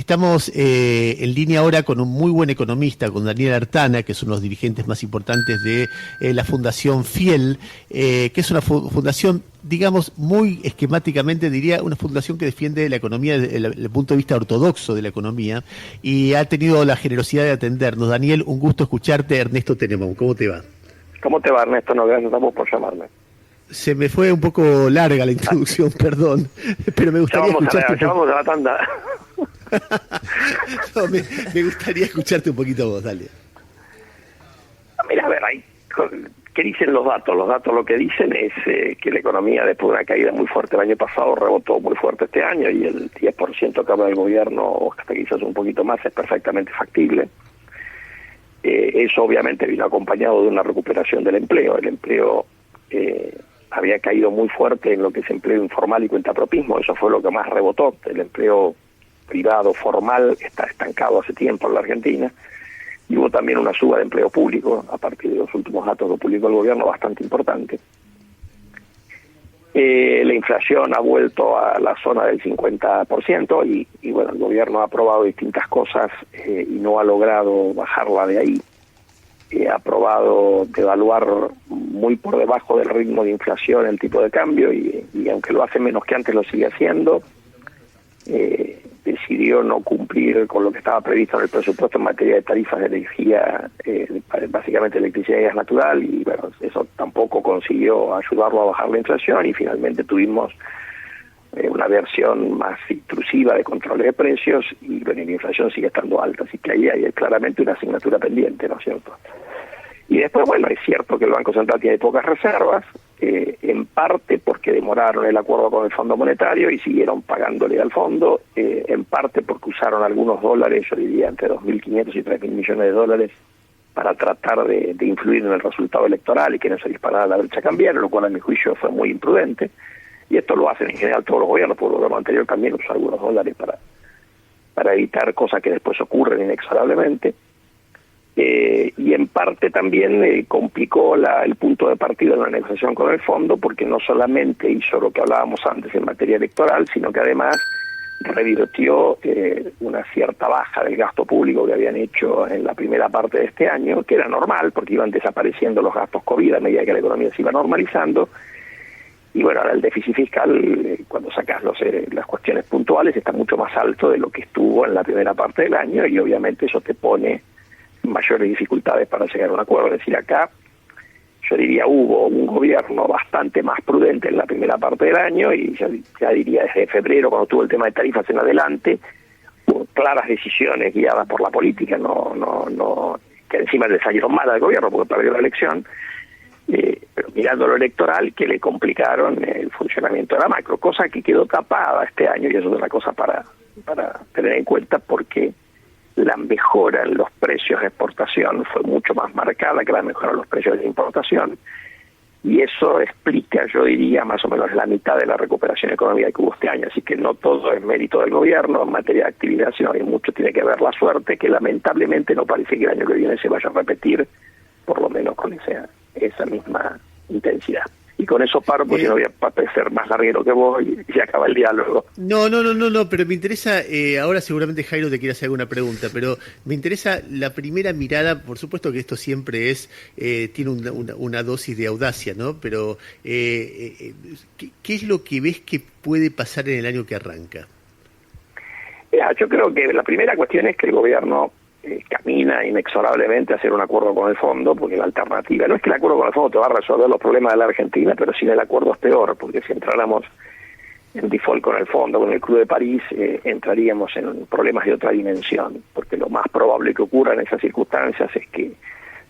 Estamos en línea ahora con un muy buen economista, con Daniel Artana, que es uno de los dirigentes más importantes de la Fundación Fiel, que es una fundación, digamos, muy esquemáticamente diría, una fundación que defiende la economía desde el punto de vista ortodoxo de la economía, y ha tenido la generosidad de atendernos. Daniel, un gusto escucharte. Ernesto Tenenbaum, ¿cómo te va? ¿Cómo te va, Ernesto? No, gracias a vos por llamarme. Se me fue un poco larga la introducción, perdón, pero me gustaría escucharte. Ya vamos a la tanda. No, me gustaría escucharte un poquito vos, dale. Mira, a ver, ¿qué dicen los datos? Los datos lo que dicen es que la economía, después de una caída muy fuerte el año pasado, rebotó muy fuerte este año, y el 10% que habla del gobierno, o hasta quizás un poquito más, es perfectamente factible. Eso obviamente vino acompañado de una recuperación del empleo. El empleo había caído muy fuerte en lo que es empleo informal y cuentapropismo. Eso fue lo que más rebotó. El empleo privado formal está estancado hace tiempo en la Argentina, y hubo también una suba de empleo público a partir de los últimos datos que publicó el gobierno bastante importante. La inflación ha vuelto a la zona del 50%, y bueno, el gobierno ha aprobado distintas cosas y no ha logrado bajarla de ahí. Ha aprobado devaluar muy por debajo del ritmo de inflación el tipo de cambio, y aunque lo hace menos que antes, lo sigue haciendo. Decidió no cumplir con lo que estaba previsto en el presupuesto en materia de tarifas de energía, básicamente electricidad y gas natural, y bueno, eso tampoco consiguió ayudarlo a bajar la inflación, y finalmente tuvimos una versión más intrusiva de controles de precios, y bueno, la inflación sigue estando alta, así que ahí hay claramente una asignatura pendiente, ¿no es cierto? Y después, bueno, es cierto que el Banco Central tiene pocas reservas, en parte porque demoraron el acuerdo con el Fondo Monetario y siguieron pagándole al fondo, en parte porque usaron algunos dólares, yo diría entre 2.500 y 3.000 millones de dólares, para tratar de influir en el resultado electoral y que no se disparara la brecha cambiaria, lo cual a mi juicio fue muy imprudente. Y esto lo hacen en general todos los gobiernos, porque el gobierno anterior también usó algunos dólares para evitar cosas que después ocurren inexorablemente. Y en parte también complicó el punto de partida de una negociación con el fondo, porque no solamente hizo lo que hablábamos antes en materia electoral, sino que además revirtió una cierta baja del gasto público que habían hecho en la primera parte de este año, que era normal porque iban desapareciendo los gastos COVID a medida que la economía se iba normalizando. Y bueno, ahora el déficit fiscal, cuando sacas las cuestiones puntuales, está mucho más alto de lo que estuvo en la primera parte del año, y obviamente eso te pone mayores dificultades para llegar a un acuerdo. Es decir, acá yo diría hubo un gobierno bastante más prudente en la primera parte del año, y ya diría desde febrero, cuando tuvo el tema de tarifas en adelante, hubo claras decisiones guiadas por la política, no que encima le salieron mal al gobierno porque perdió la elección, pero mirando lo electoral, que le complicaron el funcionamiento de la macro, cosa que quedó tapada este año, y eso es una cosa para tener en cuenta, porque la mejora en los precios de exportación fue mucho más marcada que la mejora en los precios de importación, y eso explica, yo diría, más o menos la mitad de la recuperación económica que hubo este año. Así que no todo es mérito del gobierno en materia de actividad, sino que mucho tiene que ver la suerte, que lamentablemente no parece que el año que viene se vaya a repetir, por lo menos con esa misma intensidad. Y con eso paro, porque no voy a parecer más larguero que vos y se acaba el diálogo. No, pero me interesa, ahora seguramente Jairo te quiere hacer alguna pregunta, pero me interesa la primera mirada. Por supuesto que esto siempre tiene una dosis de audacia, ¿no? Pero ¿qué es lo que ves que puede pasar en el año que arranca? Yo creo que la primera cuestión es que el gobierno camina inexorablemente a hacer un acuerdo con el fondo, porque la alternativa no es que el acuerdo con el fondo te va a resolver los problemas de la Argentina, pero sin el acuerdo es peor, porque si entráramos en default con el fondo, con el Club de París, entraríamos en problemas de otra dimensión, porque lo más probable que ocurra en esas circunstancias es que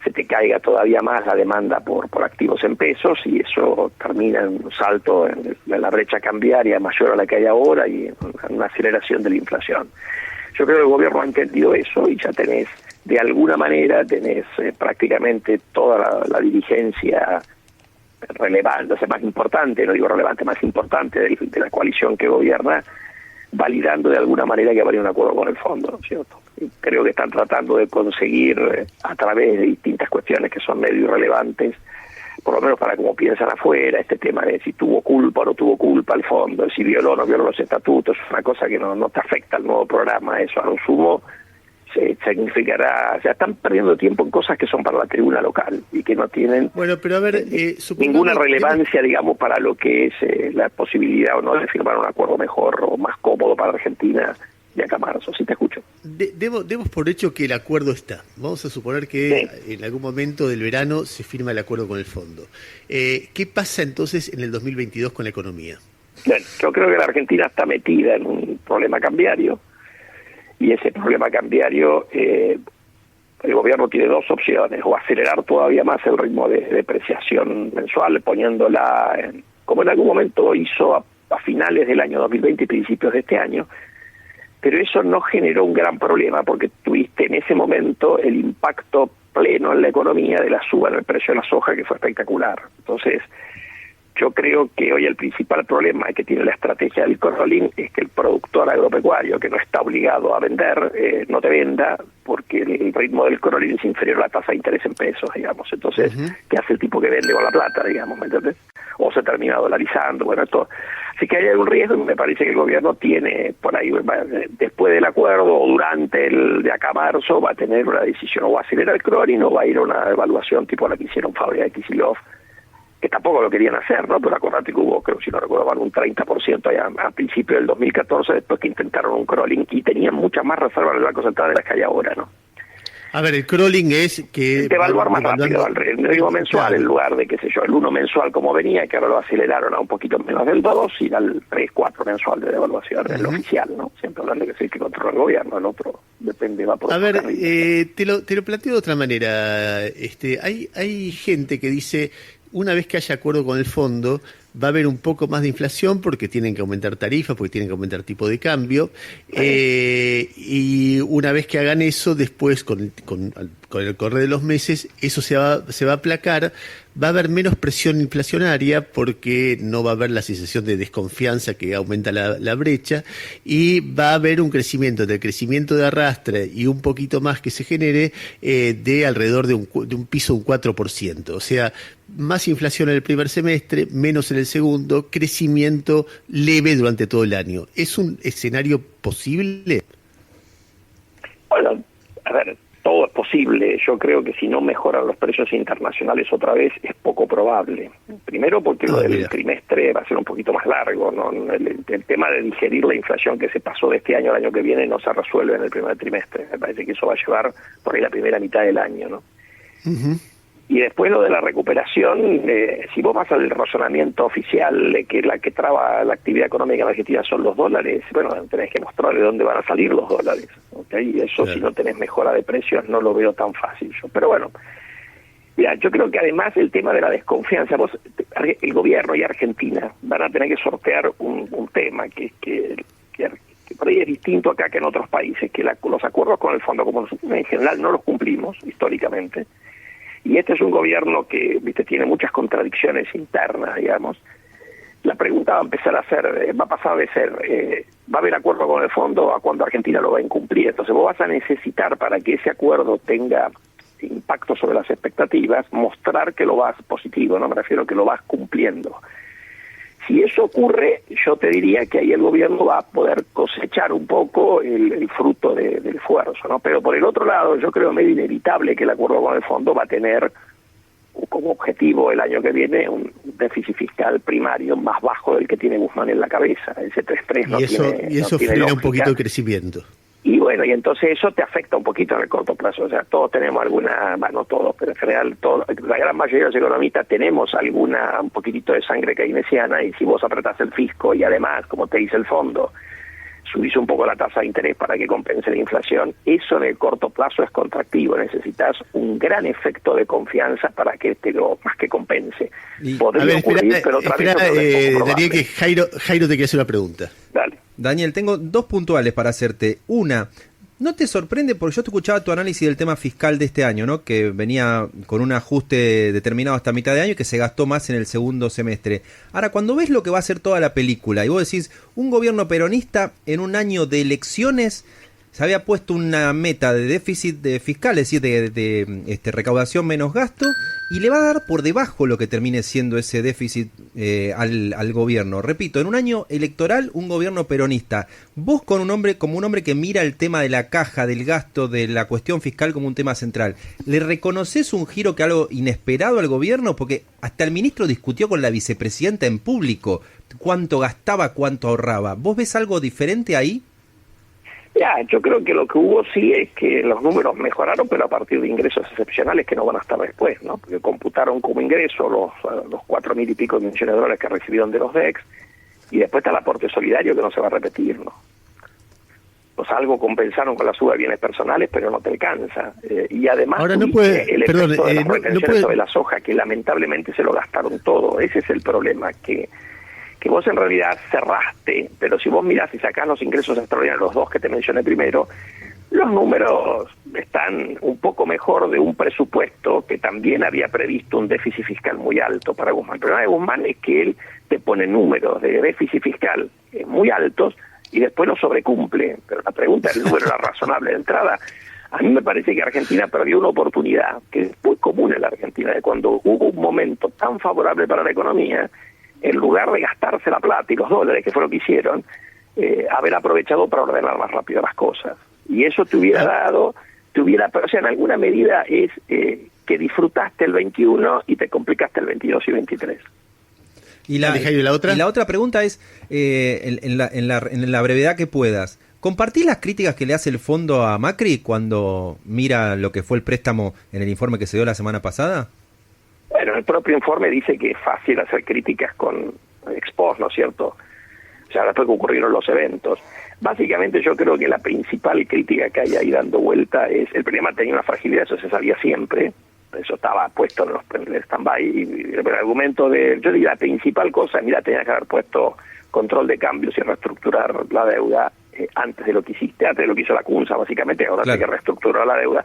se te caiga todavía más la demanda por activos en pesos, y eso termina en un salto en la brecha cambiaria mayor a la que hay ahora, y en una aceleración de la inflación. Yo creo que el gobierno ha entendido eso, y ya de alguna manera prácticamente toda la dirigencia relevante, o sea, más importante, no digo relevante, más importante de la coalición que gobierna, validando de alguna manera que va a haber un acuerdo con el fondo, ¿no es cierto? Y creo que están tratando de conseguir, a través de distintas cuestiones que son medio irrelevantes, por lo menos para cómo piensan afuera, este tema de si tuvo culpa o no tuvo culpa al fondo, si violó o no violó los estatutos, es una cosa que no te afecta al nuevo programa, eso a lo sumo significará, o sea, están perdiendo tiempo en cosas que son para la tribuna local y que no tienen bueno, pero a ver, ninguna relevancia, digamos, para lo que es la posibilidad o no de firmar un acuerdo mejor o más cómodo para Argentina de acá a marzo. Sí, te escucho. Demos por hecho que el acuerdo está. Vamos a suponer que en algún momento del verano se firma el acuerdo con el fondo. ¿Qué pasa entonces en el 2022 con la economía? Bueno, yo creo que la Argentina está metida en un problema cambiario, y ese problema cambiario, el gobierno tiene dos opciones: o acelerar todavía más el ritmo de depreciación mensual, poniéndola, como en algún momento hizo a finales del año 2020 y principios de este año, pero eso no generó un gran problema, porque tuviste en ese momento el impacto pleno en la economía de la suba en el precio de la soja, que fue espectacular. Entonces, yo creo que hoy el principal problema que tiene la estrategia del crawling es que el productor agropecuario, que no está obligado a vender, no te venda, porque el ritmo del crawling es inferior a la tasa de interés en pesos, digamos. Entonces, ¿qué hace el tipo que vende con la plata, digamos? ¿Me entiendes? O se termina dolarizando, bueno, esto. Así que hay algún riesgo, y me parece que el gobierno tiene por ahí, después del acuerdo o durante el de acá a marzo, va a tener una decisión: o va a acelerar el crawling o va a ir a una evaluación tipo la que hicieron Fábrica de Kicillof, que tampoco lo querían hacer, ¿no? Pero acordate que hubo, creo, si no recuerdo mal, un 30% allá a principios del 2014, después que intentaron un crawling, y tenían muchas más reservas en el Banco Central de las que hay ahora, ¿no? A ver, el crawling es que... De evaluar más rápido, al ritmo mensual, claro, en lugar de, qué sé yo, el 1 mensual como venía, que ahora lo aceleraron a un poquito menos del 2, y al 3, 4 mensual de devaluación, es lo oficial, ¿no? Siempre hablando de que sí, que controla el gobierno, el otro depende, va por... A ver, te lo planteo de otra manera. Hay gente que dice, una vez que haya acuerdo con el fondo, va a haber un poco más de inflación porque tienen que aumentar tarifas, porque tienen que aumentar tipo de cambio, y una vez que hagan eso, después con el correr de los meses, eso se va a aplacar, va a haber menos presión inflacionaria porque no va a haber la sensación de desconfianza que aumenta la brecha, y va a haber un crecimiento, del crecimiento de arrastre y un poquito más que se genere, de alrededor de un piso, un 4%. O sea, más inflación en el primer semestre, menos en el segundo, crecimiento leve durante todo el año. ¿Es un escenario posible? Bueno, a ver, todo es posible. Yo creo que si no mejoran los precios internacionales otra vez, es poco probable. Primero porque lo del trimestre va a ser un poquito más largo, ¿no? El tema de digerir la inflación que se pasó de este año al año que viene no se resuelve en el primer trimestre. Me parece que eso va a llevar por ahí la primera mitad del año, ¿no? Uh-huh. Y después lo de la recuperación, si vos vas al razonamiento oficial de que la que traba la actividad económica en Argentina son los dólares, bueno, tenés que mostrar de dónde van a salir los dólares, ¿okay? Y eso, claro, si no tenés mejora de precios, no lo veo tan fácil yo. Pero bueno, mira, yo creo que además el tema de la desconfianza, el gobierno y Argentina van a tener que sortear un tema que por ahí es distinto acá que en otros países, que los acuerdos con el Fondo Común en general no los cumplimos históricamente. Y este es un gobierno que, viste, tiene muchas contradicciones internas, digamos. La pregunta va a empezar a ser, va a pasar de ser, ¿va a haber acuerdo con el fondo a cuando Argentina lo va a incumplir? Entonces vos vas a necesitar, para que ese acuerdo tenga impacto sobre las expectativas, mostrar que lo vas positivo, no me refiero que lo vas cumpliendo. Si eso ocurre, yo te diría que ahí el gobierno va a poder cosechar un poco el fruto del esfuerzo, ¿no? Pero por el otro lado, yo creo medio inevitable que el acuerdo con el fondo va a tener como objetivo el año que viene un déficit fiscal primario más bajo del que tiene Guzmán en la cabeza. Ese 3.3 no tiene. Y eso frena un poquito el crecimiento. Y bueno, y entonces eso te afecta un poquito en el corto plazo. O sea, todos tenemos alguna, bueno, no todos, pero en general la gran mayoría de los economistas tenemos un poquitito de sangre keynesiana, y si vos apretás el fisco y además, como te dice el fondo, subís un poco la tasa de interés para que compense la inflación, eso en el corto plazo es contractivo. Necesitas un gran efecto de confianza para que te lo más que compense. Podría ocurrir, pero otra vez Daniel, que Jairo te quiere hacer una pregunta. Dale. Daniel, tengo dos puntuales para hacerte. Una, ¿no te sorprende? Porque yo te escuchaba tu análisis del tema fiscal de este año, ¿no? Que venía con un ajuste determinado hasta mitad de año y que se gastó más en el segundo semestre. Ahora, cuando ves lo que va a ser toda la película y vos decís, un gobierno peronista en un año de elecciones, se había puesto una meta de déficit fiscal, es decir, de recaudación menos gasto, y le va a dar por debajo lo que termine siendo ese déficit al gobierno. Repito, en un año electoral, un gobierno peronista. Vos como un hombre que mira el tema de la caja, del gasto, de la cuestión fiscal como un tema central, ¿le reconoces un giro que algo inesperado al gobierno? Porque hasta el ministro discutió con la vicepresidenta en público cuánto gastaba, cuánto ahorraba. ¿Vos ves algo diferente ahí? Ya, yo creo que lo que hubo sí es que los números mejoraron, pero a partir de ingresos excepcionales que no van a estar después, ¿no? Porque computaron como ingreso los 4.000 y pico de millones de dólares que recibieron de los DEX, y después está el aporte solidario que no se va a repetir, ¿no? Pues algo compensaron con la suba de bienes personales, pero no te alcanza. Y además ahora no puede, el efecto perdón, de las retenciones no puede... sobre la soja, que lamentablemente se lo gastaron todo. Ese es el problema, que vos en realidad cerraste, pero si vos mirás y sacás los ingresos extraordinarios, los dos que te mencioné primero, los números están un poco mejor de un presupuesto que también había previsto un déficit fiscal muy alto para Guzmán. El problema de Guzmán es que él te pone números de déficit fiscal muy altos y después los sobrecumple. Pero la pregunta del número era razonable de entrada. A mí me parece que Argentina perdió una oportunidad, que es muy común en la Argentina, de cuando hubo un momento tan favorable para la economía, en lugar de gastarse la plata y los dólares, que fue lo que hicieron, haber aprovechado para ordenar más rápido las cosas. Y eso te hubiera dado, o sea, en alguna medida es que disfrutaste el 21 y te complicaste el 22 y 23. Y la otra pregunta es, en la brevedad que puedas, ¿compartís las críticas que le hace el fondo a Macri cuando mira lo que fue el préstamo en el informe que se dio la semana pasada? Bueno, el propio informe dice que es fácil hacer críticas con ex post, ¿no es cierto? O sea, después que ocurrieron los eventos. Básicamente yo creo que la principal crítica que hay ahí dando vuelta es, el problema tenía una fragilidad, eso se sabía siempre, eso estaba puesto en el stand-by, y el argumento yo diría la principal cosa, mira, tenías que haber puesto control de cambios y reestructurar la deuda antes de lo que hiciste, antes de lo que hizo la CUNSA, básicamente, ahora claro, hay que reestructurar la deuda.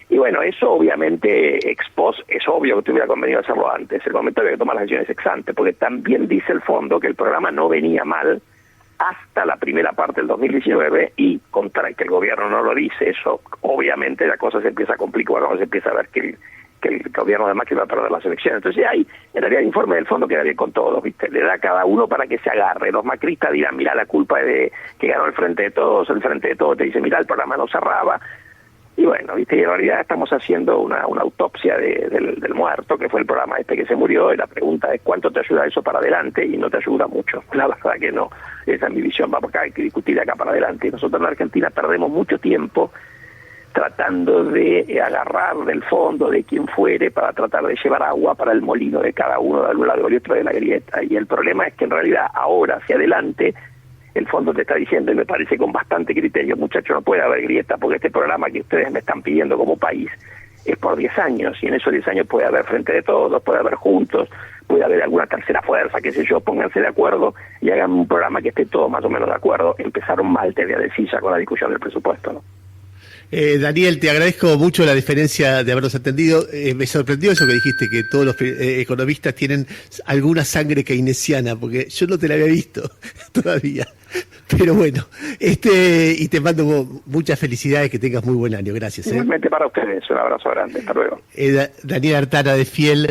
Y bueno, eso obviamente ex post es obvio que te hubiera convenido hacerlo antes. El momento había que tomar las decisiones ex ante, porque también dice el fondo que el programa no venía mal hasta la primera parte del 2019 y contra que el gobierno no lo dice, eso obviamente la cosa se empieza a complicar cuando se empieza a ver que el gobierno de Macri va a perder las elecciones. Entonces ahí, en realidad el informe del fondo queda bien con todos, ¿viste? Le da a cada uno para que se agarre. Los macristas dirán, mira, la culpa es de que ganó el Frente de Todos te dice, mira, el programa no cerraba. Y bueno, viste, en realidad estamos haciendo una autopsia del muerto, que fue el programa que se murió, y la pregunta es cuánto te ayuda eso para adelante, y no te ayuda mucho. La verdad que no, esa es mi visión, vamos acá, hay que discutir de acá para adelante. Nosotros en Argentina perdemos mucho tiempo tratando de agarrar del fondo de quien fuere para tratar de llevar agua para el molino de cada uno de un lado y otro de la grieta. Y el problema es que en realidad ahora hacia adelante el fondo te está diciendo, y me parece con bastante criterio, muchachos, no puede haber grieta, porque este programa que ustedes me están pidiendo como país es por 10 años, y en esos 10 años puede haber Frente de Todos, puede haber Juntos, puede haber alguna tercera fuerza, qué sé yo, pónganse de acuerdo y hagan un programa que esté todo más o menos de acuerdo. Empezaron mal, te voy a decir, ya con la discusión del presupuesto, ¿no? Daniel, te agradezco mucho la diferencia de habernos atendido. Me sorprendió eso que dijiste, que todos los economistas tienen alguna sangre keynesiana, porque yo no te la había visto todavía. Pero bueno, y te mando muchas felicidades, que tengas muy buen año. Gracias. Igualmente para ustedes, un abrazo grande. Hasta luego. Daniel Artana de Fiel.